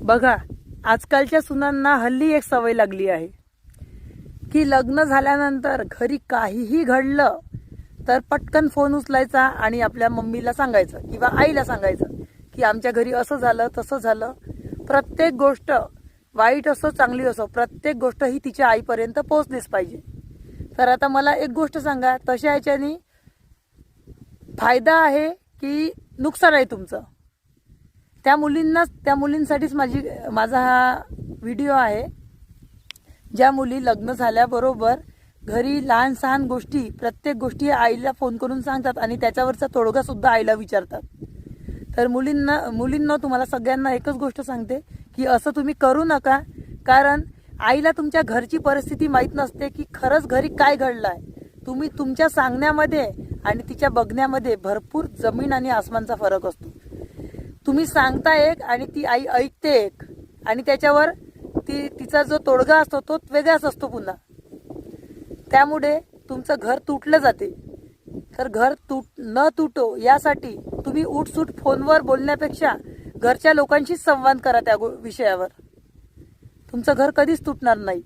बघा, आजकालच्या सुनांना हल्ली एक सवय लागली आहे की लग्न झाल्यानंतर घरी काहीही घडलं तर पटकन फोन उचलायचा आणि आपल्या मम्मीला सांगायचं किंवा आईला सांगायचं की आमच्या घरी असं झालं तसं झालं. प्रत्येक गोष्ट वाईट असो चांगली असो प्रत्येक गोष्ट ही तिच्या आईपर्यंत पोहोचलीच पाहिजे. तर आता मला एक गोष्ट सांगा, तशा ह्याच्यानी फायदा आहे की नुकसान आहे तुमचं? त्या मुलींसाठीच माझा हा व्हिडिओ आहे. ज्या मुली लग्न झाल्याबरोबर घरी लहान सहान गोष्टी प्रत्येक गोष्टी आईला फोन करून सांगतात आणि त्याच्यावरचा तोडगा सुद्धा आईला विचारतात. तर मुलींना तुम्हाला सगळ्यांना एकच गोष्ट सांगते की असं तुम्ही करू नका. कारण आईला तुमच्या घरची परिस्थिती माहीत नसते की खरंच घरी काय घडलं आहे. तुम्ही तुमच्या सांगण्यामध्ये आणि तिच्या बघण्यामध्ये भरपूर जमीन आणि आसमानचा फरक असतो. तुम्ही सांगता एक आणि ती आई ऐकते एक आणि त्याच्यावर तिचा जो तोडगा असतो तो वेगळाच असतो पुन्हा. त्यामुळे तुमचं घर तुटलं जाते. तर घर न तुटो यासाठी तुम्ही उठसूट फोनवर बोलण्यापेक्षा घरच्या लोकांशीच संवाद करा त्या विषयावर. तुमचं घर कधीच तुटणार नाही.